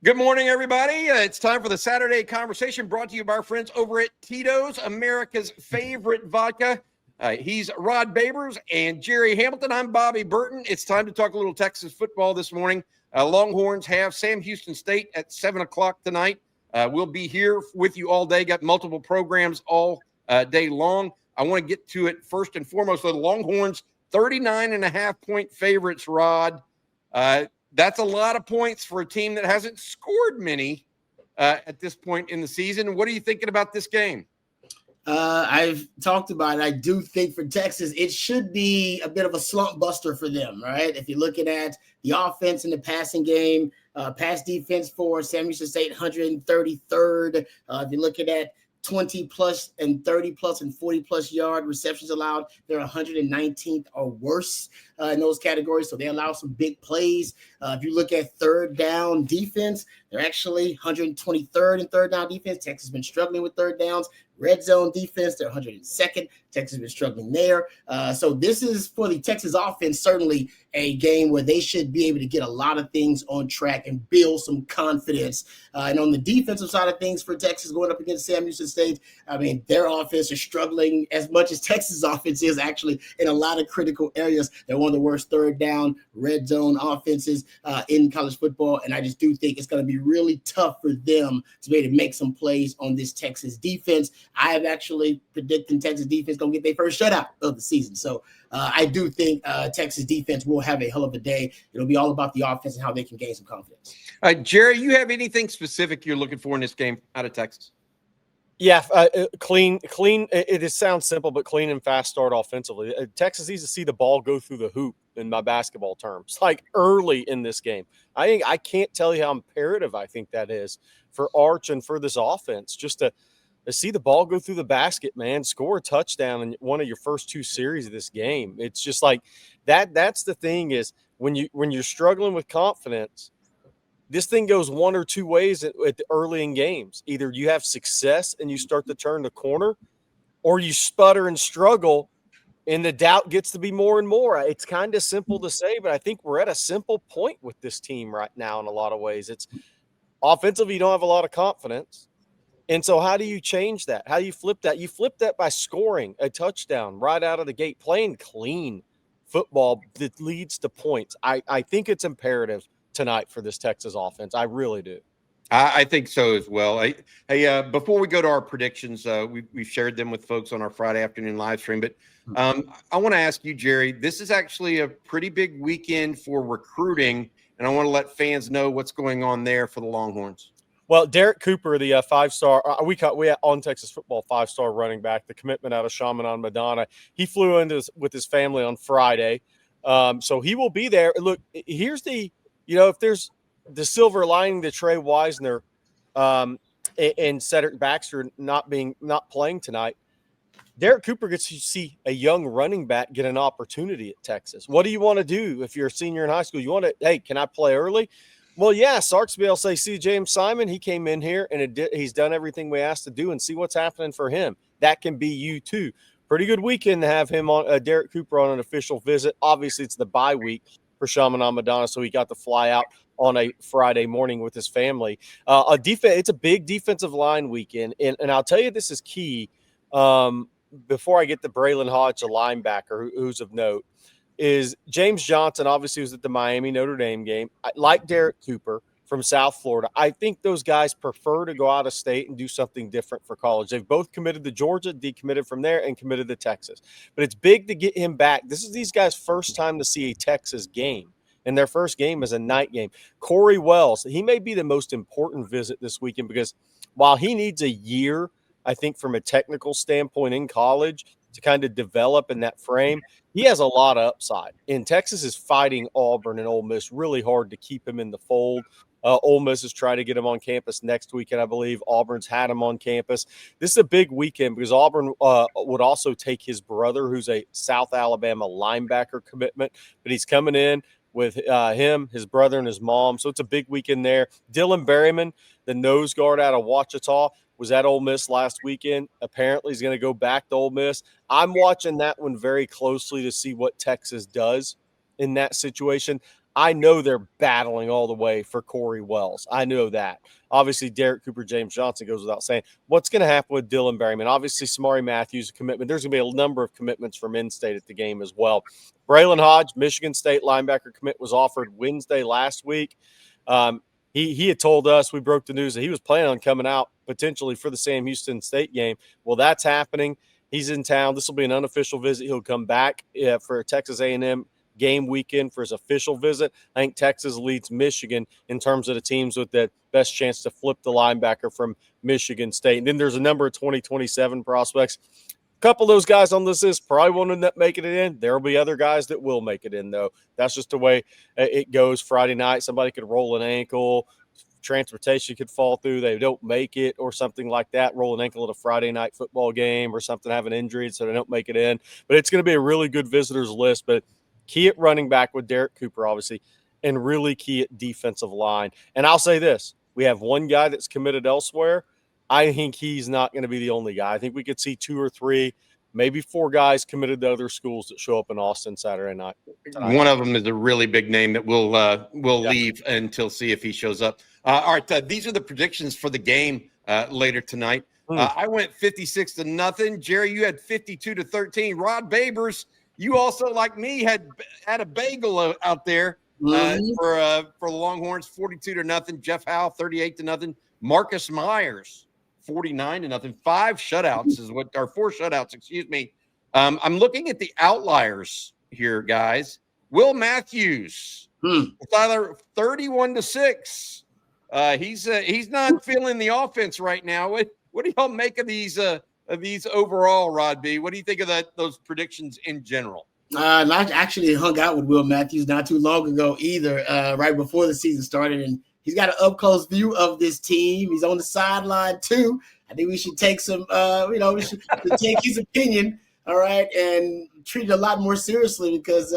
Good morning, everybody. It's time for the Saturday Conversation brought to you by our friends over at Tito's, America's favorite vodka. He's Rod Babers and Gerry Hamilton. I'm Bobby Burton. It's time to talk a little Texas football this morning. Longhorns have Sam Houston State at 7 o'clock tonight. We'll be here with you all day. Got multiple programs all day long. I want to get to it first and foremost. The Longhorns, 39.5-point favorites, Rod. That's a lot of points for a team that hasn't scored many at this point in the season. What are you thinking about this game? I've talked about it. I do think for Texas, it should be a bit of a slump buster for them, right? If you're looking at the offense in the passing game, pass defense for Sam Houston State, 133rd. If you're looking at 20 plus and 30 plus and 40 plus yard receptions allowed, they're 119th or worse in those categories. So they allow some big plays. If you look at third down defense, they're actually 123rd in third down defense. Texas has been struggling with third downs. Red zone defense, they're 102nd. Texas has been struggling there. So this is for the Texas offense, certainly a game where they should be able to get a lot of things on track and build some confidence. And on the defensive side of things for Texas going up against Sam Houston State, I mean, their offense is struggling as much as Texas offense is actually in a lot of critical areas. They're one of the worst third down red zone offenses in college football. And I just do think it's going to be really tough for them to be able to make some plays on this Texas defense. I have actually predicting Texas defense going to get their first shutout of the season. So I do think Texas defense will have a hell of a day. It'll be all about the offense and how they can gain some confidence. Gerry, you have anything specific you're looking for in this game out of Texas? Yeah, clean. It sounds simple, but clean and fast start offensively. Texas needs to see the ball go through the hoop in my basketball terms, like early in this game. I can't tell you how imperative I think that is for Arch and for this offense, just to see the ball go through the basket, man, score a touchdown in one of your first two series of this game. It's just like that. That's the thing is when you're struggling with confidence, this thing goes one or two ways at the early in games. Either you have success and you start to turn the corner, or you sputter and struggle and the doubt gets to be more and more. It's kind of simple to say, but I think we're at a simple point with this team right now in a lot of ways. It's offensively, you don't have a lot of confidence. And so how do you change that? How do you flip that? You flip that by scoring a touchdown right out of the gate, playing clean football that leads to points. I think it's imperative tonight for this Texas offense. I really do. I think so as well. Hey, before we go to our predictions, we've shared them with folks on our Friday afternoon live stream. But I want to ask you, Gerry, this is actually a pretty big weekend for recruiting, and I want to let fans know what's going on there for the Longhorns. Well, Derek Cooper, the five-star, we on Texas football five-star running back, the commitment out of Chaminade Madonna. He flew in with his family on Friday, so he will be there. Look, here's if there's the silver lining to Trey Wisner and Cedric Baxter not playing tonight, Derek Cooper gets to see a young running back get an opportunity at Texas. What do you want to do if you're a senior in high school? You want to, hey, can I play early? Well, yeah, Sark's be able to say, see James Simon, he came in here and he's done everything we asked to do and see what's happening for him. That can be you too. Pretty good weekend to have him on Derek Cooper on an official visit. Obviously, it's the bye week for Chaminade Madonna, so he got to fly out on a Friday morning with his family. It's a big defensive line weekend, and I'll tell you this is key. Before I get to Braylon Hodge, a linebacker who's of note, is James Johnson, obviously, was at the Miami-Notre Dame game. Like Derek Cooper from South Florida, I think those guys prefer to go out of state and do something different for college. They've both committed to Georgia, decommitted from there, and committed to Texas. But it's big to get him back. This is these guys' first time to see a Texas game, and their first game is a night game. Corey Wells, he may be the most important visit this weekend because while he needs a year, I think from a technical standpoint in college to kind of develop in that frame, he has a lot of upside. And Texas is fighting Auburn and Ole Miss really hard to keep him in the fold. Ole Miss is trying to get him on campus next weekend, I believe. Auburn's had him on campus. This is a big weekend because Auburn would also take his brother, who's a South Alabama linebacker commitment, but he's coming in with him, his brother, and his mom. So it's a big weekend there. Dylan Berryman, the nose guard out of Ouachita, was at Ole Miss last weekend. Apparently, he's going to go back to Ole Miss. I'm watching that one very closely to see what Texas does in that situation. I know they're battling all the way for Corey Wells. I know that. Obviously, Derek Cooper, James Johnson goes without saying. What's going to happen with Dylan Berryman? Obviously, Samari Matthews, a commitment. There's going to be a number of commitments from in-state at the game as well. Braylon Hodge, Michigan State linebacker commit, was offered Wednesday last week. He had told us, we broke the news, that he was planning on coming out potentially for the Sam Houston State game. Well, that's happening. He's in town. This will be an unofficial visit. He'll come back for a Texas A&M game weekend for his official visit. I think Texas leads Michigan in terms of the teams with the best chance to flip the linebacker from Michigan State. And then there's a number of 2027 prospects. A couple of those guys on this list probably won't end up making it in. There will be other guys that will make it in, though. That's just the way it goes Friday night. Somebody could roll an ankle. Transportation could fall through. They don't make it or something like that. Roll an ankle at a Friday night football game or something, have an injury, so they don't make it in. But it's going to be a really good visitors list. But key at running back with Derek Cooper, obviously, and really key at defensive line. And I'll say this. We have one guy that's committed elsewhere. I think he's not going to be the only guy. I think we could see 2 or 3, maybe 4 guys committed to other schools that show up in Austin Saturday night. One of them is a really big name that we'll leave until see if he shows up. All right, these are the predictions for the game later tonight. I went 56-0. Gerry, you had 52-13. Rod Babers, you also, like me, had a bagel out there for the Longhorns, 42-0. Jeff Howe, 38-0. Marcus Myers, 49-0. 5 shutouts is what, or 4 shutouts, excuse me. I'm looking at the outliers here, guys. Will Matthews, either 31-6. He's not feeling the offense right now. What do y'all make of these overall, Rod B? What do you think of those predictions in general? I actually hung out with Will Matthews not too long ago either, right before the season started, and he's got an up-close view of this team. He's on the sideline too. I think we should take some, we should take his opinion, all right, and treat it a lot more seriously because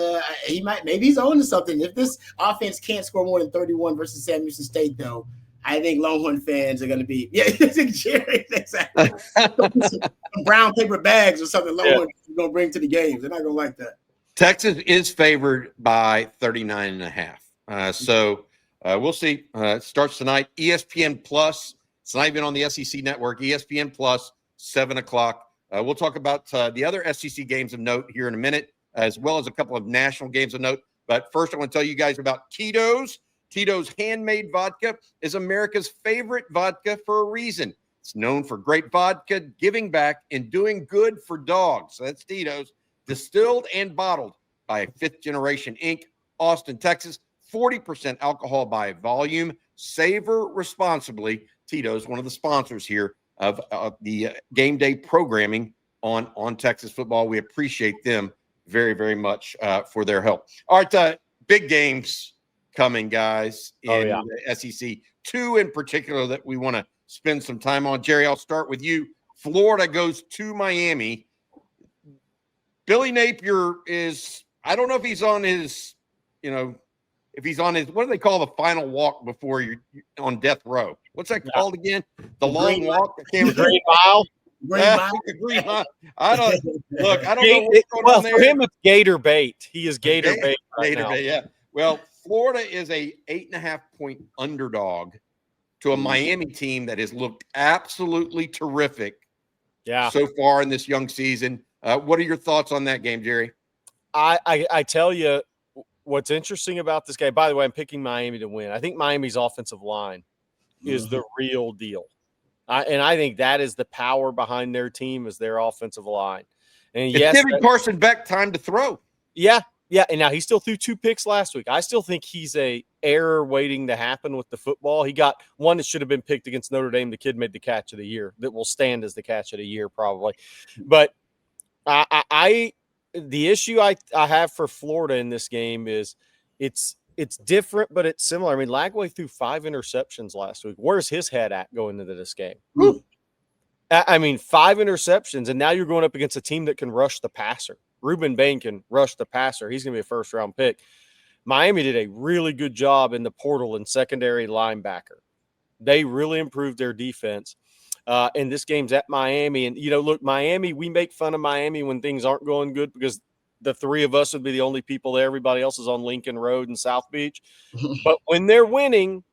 maybe he's on to something. If this offense can't score more than 31 versus Sam Houston State, though, I think Longhorn fans are going to be, I think Gerry, exactly. Some brown paper bags or something Longhorn is going to bring to the games. They're not going to like that. Texas is favored by 39.5. So we'll see. It starts tonight. ESPN Plus. It's not even on the SEC network. ESPN Plus, 7 o'clock. We'll talk about the other SEC games of note here in a minute, as well as a couple of national games of note. But first, I want to tell you guys about Tito's. Tito's handmade vodka is America's favorite vodka for a reason. It's known for great vodka, giving back, and doing good for dogs. So that's Tito's. Distilled and bottled by 5th Generation Inc., Austin, Texas. 40% alcohol by volume. Savor responsibly. Tito's, one of the sponsors here of the game day programming on Texas football. We appreciate them very, very much for their help. All right, big games coming, guys, in the SEC. 2 in particular that we want to spend some time on. Gerry, I'll start with you. Florida goes to Miami. Billy Napier is, I don't know if he's on his, if he's on his, what do they call the final walk before you're on death row? What's that called again? The long walk? Green mile? Green mile. I don't know what's going on there. For him, it's Gator bait. He is Gator bait right now. Bait, yeah. Well, Florida is a 8.5-point underdog to a Miami team that has looked absolutely terrific so far in this young season. What are your thoughts on that game, Gerry? I tell you what's interesting about this game. By the way, I'm picking Miami to win. I think Miami's offensive line is the real deal. And I think that is the power behind their team is their offensive line. And it's giving Carson Beck time to throw. Yeah. And now he still threw 2 picks last week. I still think he's a error waiting to happen with the football. He got one that should have been picked against Notre Dame. The kid made the catch of the year that will stand as the catch of the year probably. But the issue I have for Florida in this game is it's different, but it's similar. I mean, Lagway threw 5 interceptions last week. Where's his head at going into this game? I mean, 5 interceptions, and now you're going up against a team that can rush the passer. Ruben Bain can rush the passer. He's going to be a first-round pick. Miami did a really good job in the portal and secondary linebacker. They really improved their defense. And this game's at Miami. And, look, Miami, we make fun of Miami when things aren't going good because the three of us would be the only people there. Everybody else is on Lincoln Road and South Beach. But when they're winning,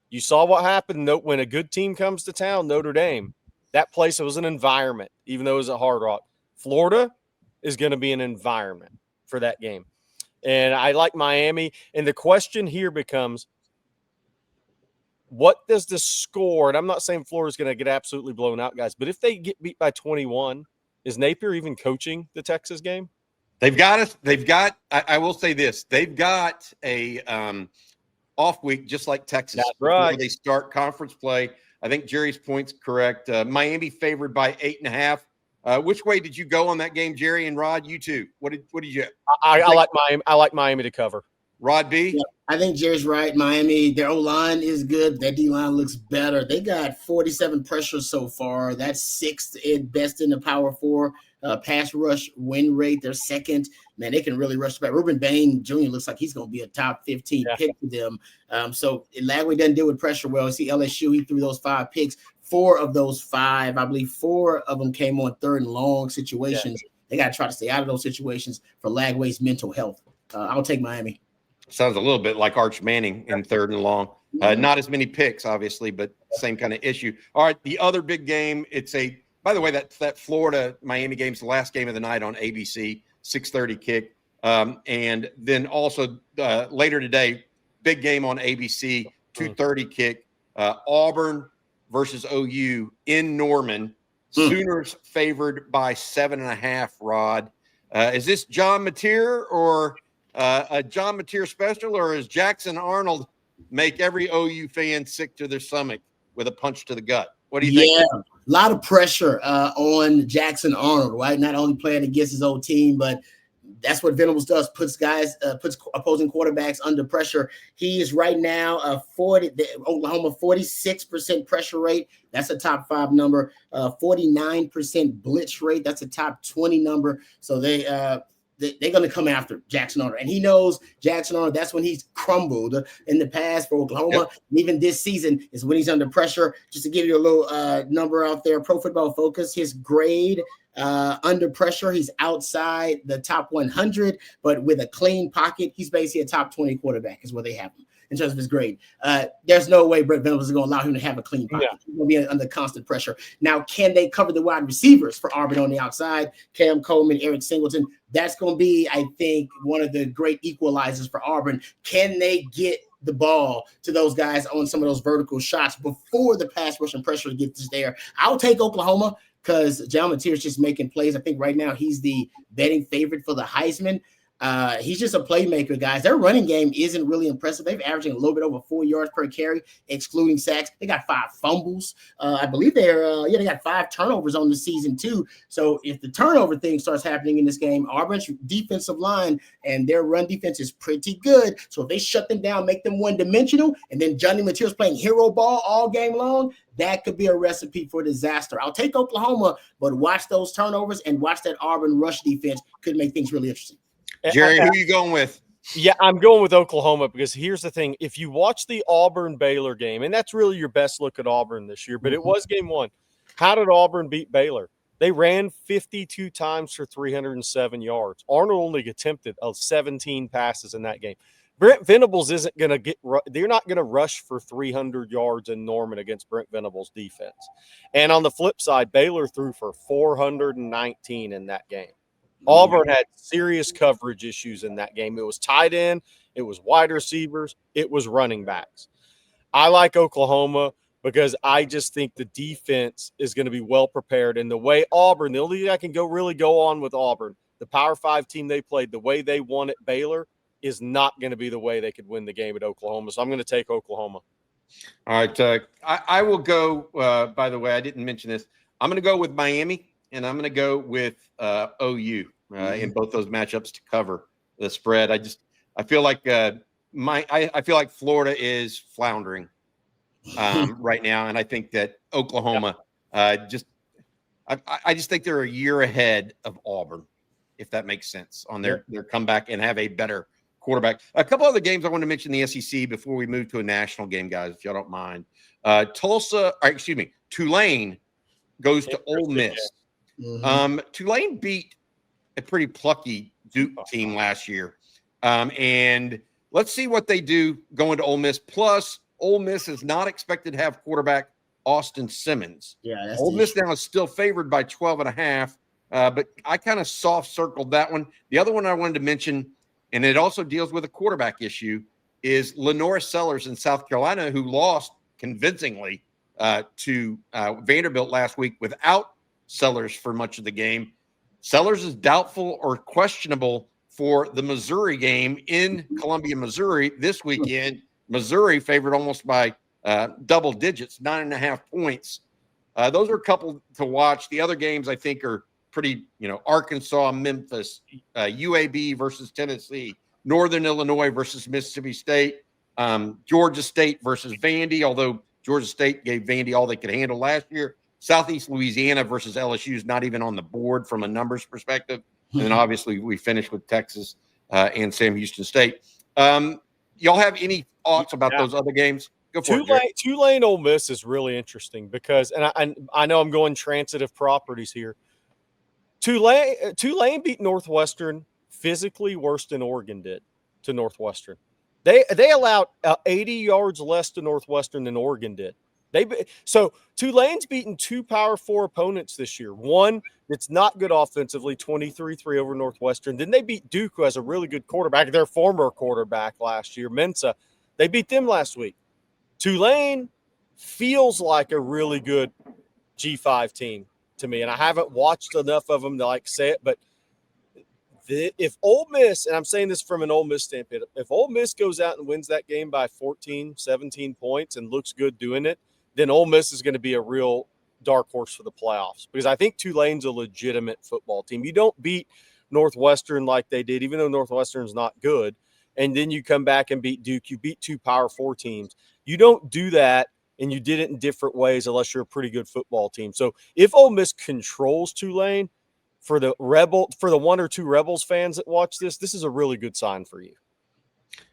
you saw what happened when a good team comes to town, Notre Dame. That place was an environment, even though it was at Hard Rock. Florida is going to be an environment for that game. And I like Miami. And the question here becomes, what does the score, and I'm not saying Florida's going to get absolutely blown out, guys, but if they get beat by 21, is Napier even coaching the Texas game? They've got I will say this. They've got a off week just like Texas. That's right. Before they start conference play. I think Jerry's point's correct. Miami favored by 8.5. Which way did you go on that game, Gerry and Rod? You too. What did you? I like Miami. I like Miami to cover. Rod B? Yeah, I think Jerry's right. Miami, their O-line is good. Their D-line looks better. They got 47 pressures so far. That's sixth at best in the Power 4. Pass rush win rate, they're second. Man, they can really rush back. Ruben Bain Jr. looks like he's going to be a top 15 pick for them. So Lagway doesn't deal with pressure well. You see LSU, he threw those 5 picks. 4 of those 5, I believe 4 of them came on 3rd and long situations. They got to try to stay out of those situations for Lagway's mental health. I'll take Miami. Sounds a little bit like Arch Manning in 3rd and long. Not as many picks, obviously, but same kind of issue. All right, the other big game, by the way, that Florida-Miami game's the last game of the night on ABC, 6:30 kick. And then also later today, big game on ABC, 2:30 kick, Auburn versus OU in Norman. Sooners favored by 7.5, Rod. Is this John Mateer or a John Mateer special, or is Jackson Arnold make every OU fan sick to their stomach with a punch to the gut? What do you think? Yeah, a lot of pressure on Jackson Arnold, right? Not only playing against his old team, but that's what Venables does, puts opposing quarterbacks under pressure. He is right now Oklahoma 46% pressure rate. That's a top 5 number. 49% blitz rate. That's a top 20 number. So they're going to come after Jackson Arnold. And he knows Jackson Arnold, that's when he's crumbled in the past for Oklahoma. Yep. And even this season is when he's under pressure. Just to give you a little number out there, Pro Football Focus, his grade under pressure, he's outside the top 100, but with a clean pocket, he's basically a top 20 quarterback is where they have him in terms of his grade. There's no way Brett Venables is going to allow him to have a clean pocket. Yeah. He's going to be under constant pressure. Now, can they cover the wide receivers for Auburn on the outside? Cam Coleman, Eric Singleton. That's going to be, I think, one of the great equalizers for Auburn. Can they get the ball to those guys on some of those vertical shots before the pass rush and pressure gets there? I'll take Oklahoma because John Mateer is just making plays. I think right now he's the betting favorite for the Heisman. He's just a playmaker, guys. Their running game isn't really impressive. They've averaging a little bit over 4 yards per carry, excluding sacks. They got 5 fumbles. I believe they got 5 turnovers on the season too. So if the turnover thing starts happening in this game, Auburn's defensive line and their run defense is pretty good. So if they shut them down, make them one-dimensional, and then Johnny Mateer's playing hero ball all game long, that could be a recipe for disaster. I'll take Oklahoma, but watch those turnovers and watch that Auburn rush defense. Could make things really interesting. Gerry, who are you going with? Yeah, I'm going with Oklahoma because here's the thing. If you watch the Auburn-Baylor game, and that's really your best look at Auburn this year, but it was game 1. How did Auburn beat Baylor? They ran 52 times for 307 yards. Arnold only attempted 17 passes in that game. Brent Venables isn't going to they're not going to rush for 300 yards in Norman against Brent Venables' defense. And on the flip side, Baylor threw for 419 in that game. Auburn had serious coverage issues in that game. It was tight end, it was wide receivers, it was running backs. I like Oklahoma because I just think the defense is going to be well prepared. And the way Auburn, the only thing I can really go on with Auburn, the Power 5 team they played, the way they won at Baylor is not going to be the way they could win the game at Oklahoma. So I'm going to take Oklahoma. All right. I will go, by the way, I didn't mention this. I'm going to go with Miami. And I'm going to go with OU in both those matchups to cover the spread. I feel like I feel like Florida is floundering right now, and I think that Oklahoma I just think they're a year ahead of Auburn, if that makes sense, on their comeback and have a better quarterback. A couple other games I want to mention in the SEC before we move to a national game, guys, if y'all don't mind. Tulane goes to Ole Miss. Tulane beat a pretty plucky Duke team last year. And let's see what they do going to Ole Miss. Plus, Ole Miss is not expected to have quarterback Austin Simmons. Yeah, that's Ole Miss now is still favored by 12.5, but I kind of soft circled that one. The other one I wanted to mention, and it also deals with a quarterback issue, is Lenore Sellers in South Carolina, who lost convincingly to Vanderbilt last week without Sellers for much of the game. Sellers is doubtful or questionable for the Missouri game in Columbia, Missouri this weekend. Missouri favored almost by double digits, 9.5 points. Those are a couple to watch. The other games I think are pretty, Arkansas, Memphis, UAB versus Tennessee, Northern Illinois versus Mississippi State, Georgia State versus Vandy, although Georgia State gave Vandy all they could handle last year. Southeast Louisiana versus LSU is not even on the board from a numbers perspective. And then obviously we finished with Texas and Sam Houston State. Y'all have any thoughts about those other games? Go for it. Tulane Ole Miss is really interesting because, and I know I'm going transitive properties here. Tulane beat Northwestern physically worse than Oregon did to Northwestern. They allowed 80 yards less to Northwestern than Oregon did. So Tulane's beaten 2 Power 4 opponents this year. One that's not good offensively, 23-3 over Northwestern. Then they beat Duke, who has a really good quarterback, their former quarterback last year, Mensa. They beat them last week. Tulane feels like a really good G5 team to me, and I haven't watched enough of them to say it, but if Ole Miss, and I'm saying this from an Ole Miss standpoint, if Ole Miss goes out and wins that game by 14, 17 points and looks good doing it, then Ole Miss is going to be a real dark horse for the playoffs because I think Tulane's a legitimate football team. You don't beat Northwestern like they did, even though Northwestern's not good, and then you come back and beat Duke. You beat 2 Power 4 teams. You don't do that, and you did it in different ways unless you're a pretty good football team. So if Ole Miss controls Tulane, for the 1 or 2 Rebels fans that watch this is a really good sign for you.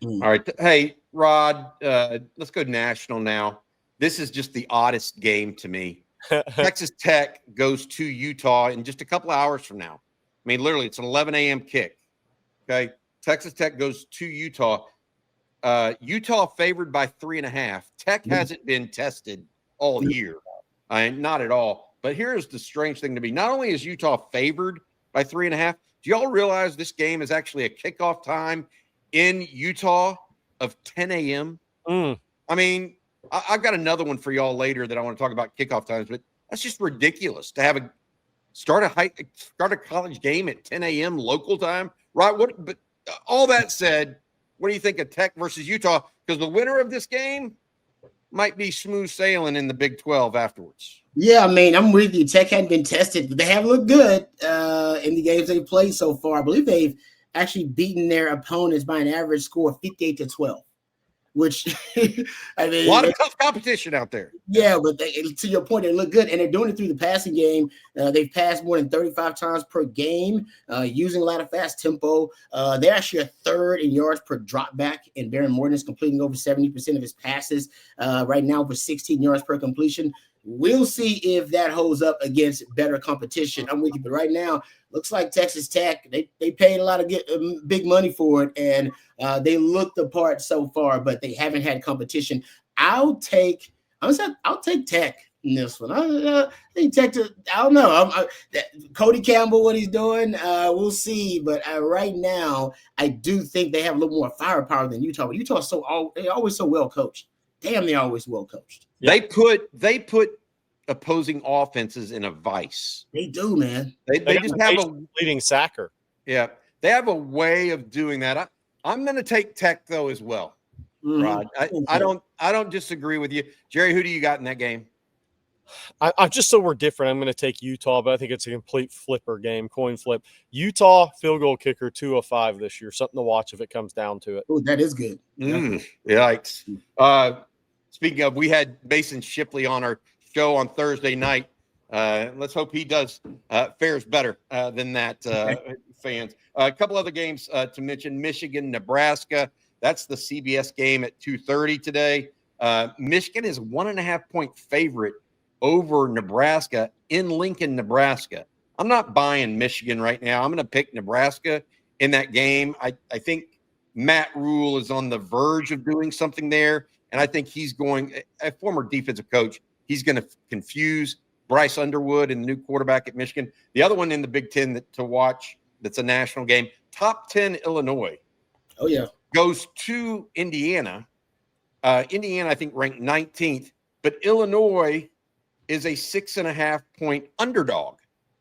All right. Hey, Rod, let's go national now. This is just the oddest game to me. Texas Tech goes to Utah in just a couple of hours from now. I mean, literally, it's an 11 a.m. kick. Okay. Texas Tech goes to Utah. Utah favored by 3.5. Tech hasn't been tested all year. Not at all. But here's the strange thing to me. Not only is Utah favored by 3.5, do y'all realize this game is actually a kickoff time in Utah of 10 a.m.? I mean, I've got another one for y'all later that I want to talk about kickoff times, but that's just ridiculous to have start a college game at 10 a.m. local time, right? But all that said, what do you think of Tech versus Utah? Because the winner of this game might be smooth sailing in the Big 12 afterwards. Yeah, I mean, I'm with you. Tech hadn't been tested, but they have looked good in the games they've played so far. I believe they've actually beaten their opponents by an average score of 58-12, which I mean, a lot of tough competition out there. Yeah, but to your point, they look good, and they're doing it through the passing game. They've passed more than 35 times per game, using a lot of fast tempo. They're actually a 3rd in yards per drop back, and Baron Morton is completing over 70% of his passes right now for 16 yards per completion. We'll see if that holds up against better competition. I'm with you, but right now, looks like Texas Tech, they paid a lot of big money for it, and they look the part so far, but they haven't had competition. I'll take Tech in this one. I think Tech. I don't know. Cody Campbell, what he's doing, we'll see. But right now, I do think they have a little more firepower than Utah. But Utah is they're always so well coached. Damn, they're always well coached. They put opposing offenses in a vice. They do, man. They just have a leading sacker. Yeah, they have a way of doing that. I'm going to take Tech though as well. Rod, I don't disagree with you, Jerry. Who do you got in that game? I'm just so we're different. I'm going to take Utah, but I think it's a complete coin flip. Utah field goal kicker 205 this year. Something to watch if it comes down to it. Oh, that is good. Yikes. Speaking of, we had Mason Shipley on our show on Thursday night. Let's hope he fares better than that, fans. A couple other games to mention: Michigan, Nebraska. That's the CBS game at 2:30 today. Michigan is 1.5-point favorite over Nebraska in Lincoln, Nebraska. I'm not buying Michigan right now. I'm going to pick Nebraska in that game. I think Matt Rule is on the verge of doing something there, and I think he's going – a former defensive coach, he's going to confuse Bryce Underwood and the new quarterback at Michigan. The other one in the Big Ten to watch that's a national game, top 10 Illinois. Oh, yeah. Goes to Indiana. Indiana, I think, ranked 19th, but Illinois is a 6.5-point underdog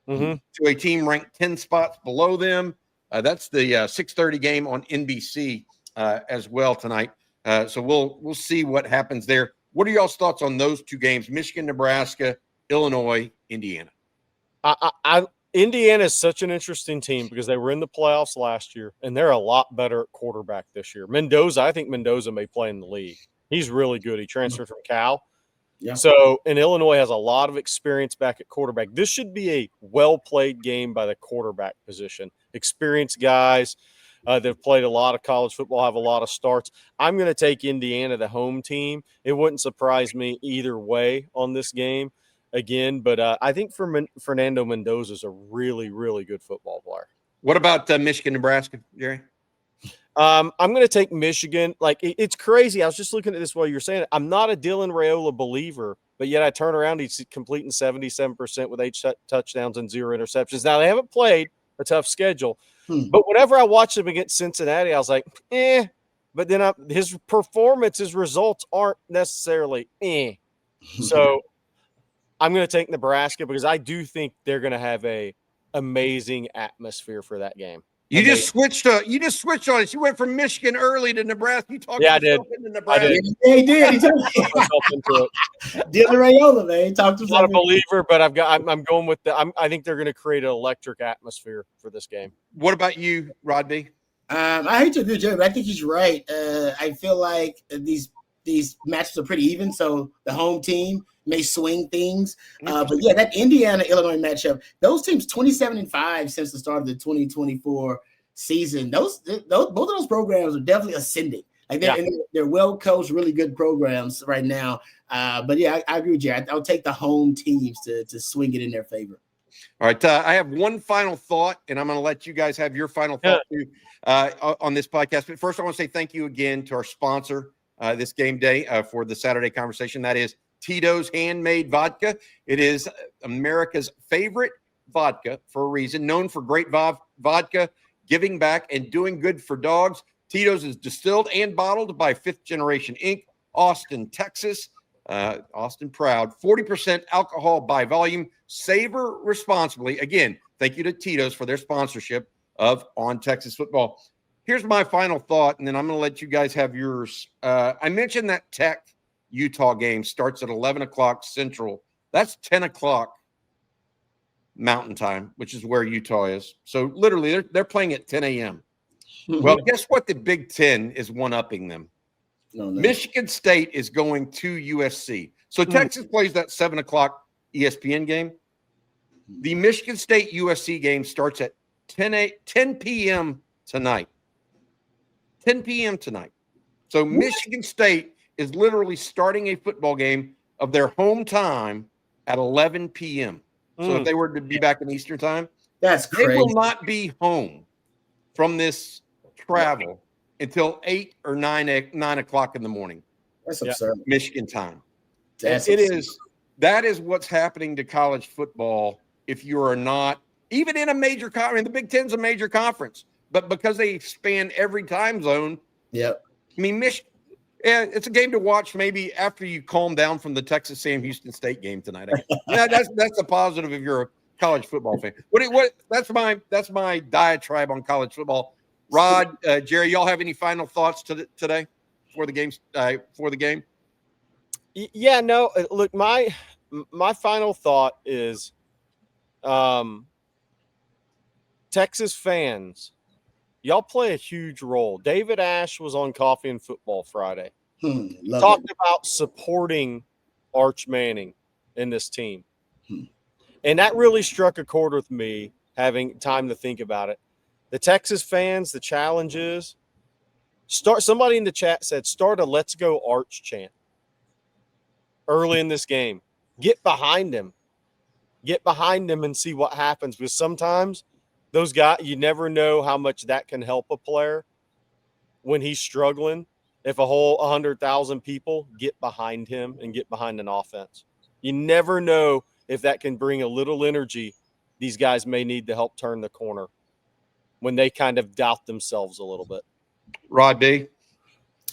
to a team ranked 10 spots below them. That's the 6:30 game on NBC as well tonight. So we'll see what happens there. What are y'all's thoughts on those two games? Michigan, Nebraska, Illinois, Indiana. Indiana is such an interesting team because they were in the playoffs last year, and they're a lot better at quarterback this year. I think Mendoza may play in the league. He's really good. He transferred from Cal. Yeah. So, and Illinois has a lot of experience back at quarterback. This should be a well-played game by the quarterback position. Experienced guys that have played a lot of college football, have a lot of starts. I'm going to take Indiana, the home team. It wouldn't surprise me either way on this game again, but I think Fernando Mendoza is a really, really good football player. What about Michigan, Nebraska, Gerry? I'm going to take Michigan. Like, it's crazy. I was just looking at this while you were saying it. I'm not a Dylan Raiola believer, but yet I turn around, he's completing 77% with 8 touchdowns and 0 interceptions. Now, they haven't played a tough schedule, but whenever I watched him against Cincinnati, I was like, but then his performance, his results aren't necessarily So I'm going to take Nebraska because I do think they're going to have a amazing atmosphere for that game. You just switched on us. You went from Michigan early to Nebraska. You talked yourself into Nebraska. I did. Yeah, he did. He talked Dylan Raiola, man. He talked to I'm not a believer, but I'm going with I think they're going to create an electric atmosphere for this game. What about you, Rod B? I hate to agree with Jerry, but I think he's right. I feel like these matches are pretty even, so the home team may swing things. But yeah, that Indiana-Illinois matchup, those teams 27-5 since the start of the 2024 season. Both of those programs are definitely ascending. Like they're well coached, really good programs right now. But yeah, I agree with you. I'll take the home teams to swing it in their favor. All right, I have one final thought, and I'm going to let you guys have your final thought too, on this podcast. But first, I want to say thank you again to our sponsor this game day for the Saturday conversation. That is Tito's Handmade Vodka. It is America's favorite vodka for a reason, known for great vodka, giving back, and doing good for dogs. Tito's is distilled and bottled by Fifth Generation Inc., Austin, Texas. Austin proud. 40% alcohol by volume. Savor responsibly. Again, thank you to Tito's for their sponsorship of On Texas Football. Here's my final thought, and then I'm going to let you guys have yours. I mentioned that Tech Utah game starts at 11 o'clock Central. That's 10 o'clock Mountain Time, which is where Utah is. So literally, they're playing at 10 a.m. Well, guess what? The Big Ten is one-upping them. No. Michigan State is going to USC. So Texas plays that 7 o'clock ESPN game. The Michigan State USC game starts at 10 p.m. tonight. 10 p.m. tonight. So Michigan State is literally starting a football game of their home time at 11 p.m. So if they were to be back in Eastern time, that's crazy. They will not be home from this travel until 8 or 9 o'clock in the morning. That's absurd. Michigan time. That is what's happening to college football if you are not even in a major conference. I mean, the Big Ten's a major conference, but because they span every time zone. Yep. I mean, it's a game to watch maybe after you calm down from the Texas Sam Houston State game tonight. That's a positive if you're a college football fan. That's my diatribe on college football. Rod, Gerry, y'all have any final thoughts today for the game? Yeah, no. Look, my final thought is, Texas fans, y'all play a huge role. David Ash was on Coffee and Football Friday. Talked about supporting Arch Manning in this team. And that really struck a chord with me, having time to think about it. The Texas fans, the challenge is, somebody in the chat said, start a Let's Go Arch chant early in this game. Get behind him. Get behind him and see what happens. Because sometimes those guys, you never know how much that can help a player when he's struggling. If a whole 100,000 people get behind him and get behind an offense, you never know if that can bring a little energy these guys may need to help turn the corner when they kind of doubt themselves a little bit. Rod B.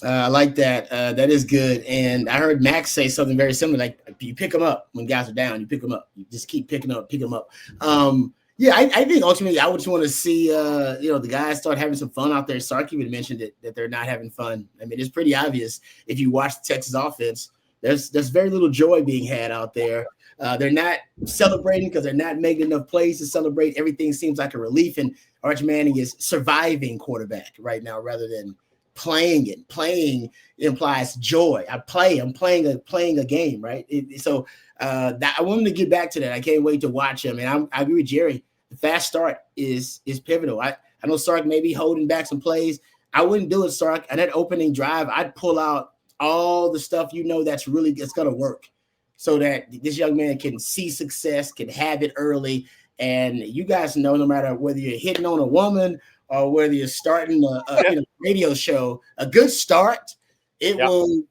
I like that. That is good. And I heard Max say something very similar. Like, you pick them up when guys are down. You pick them up. You just keep picking them up. Yeah, I think ultimately I would just want to see, the guys start having some fun out there. Sark even mentioned that they're not having fun. I mean, it's pretty obvious if you watch the Texas offense. There's very little joy being had out there. They're not celebrating because they're not making enough plays to celebrate. Everything seems like a relief, and Arch Manning is surviving quarterback right now rather than playing it. Playing implies joy. I'm playing a game, right? I want him to get back to that. I can't wait to watch him. And I agree with Gerry. The fast start is pivotal. I know Sark may be holding back some plays. I wouldn't do it, Sark. On that opening drive, I'd pull out all the stuff that's going to work so that this young man can see success, can have it early. And you guys know, no matter whether you're hitting on a woman or whether you're starting a radio show, a good start, it'll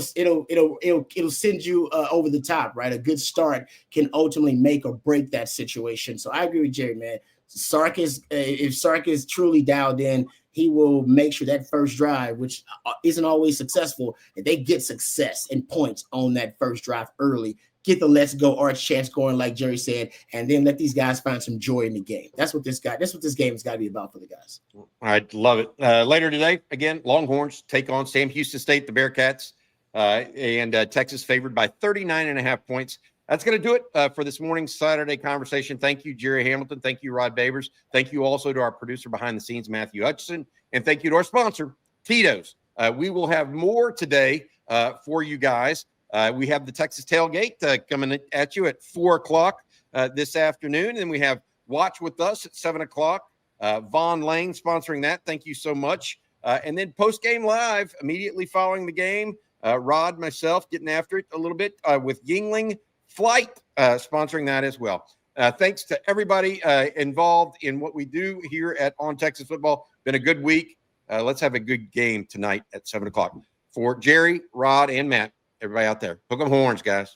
send you over the top, right? A good start can ultimately make or break that situation. So I agree with Gerry, man. If Sark is truly dialed in, he will make sure that first drive, which isn't always successful, that they get success and points on that first drive early. Get the let's go Arch chance going, like Gerry said, and then let these guys find some joy in the game. That's what this game has got to be about for the guys. I love it. Later today, again, Longhorns take on Sam Houston State, the Bearcats, and Texas favored by 39.5 points. That's going to do it for this morning's Saturday conversation. Thank you, Gerry Hamilton. Thank you, Rod Babers. Thank you also to our producer behind the scenes, Matthew Hutchison. And thank you to our sponsor, Tito's. We will have more today for you guys. We have the Texas Tailgate coming at you at 4 o'clock this afternoon. And we have Watch With Us at 7 o'clock. Vaughn Lane sponsoring that. Thank you so much. And then post-game live immediately following the game. Rod, myself, getting after it a little bit with Yingling Flight sponsoring that as well. Thanks to everybody involved in what we do here at On Texas Football. Been a good week. Let's have a good game tonight at 7 o'clock. For Gerry, Rod, and Matt, everybody out there, hook 'em horns, guys.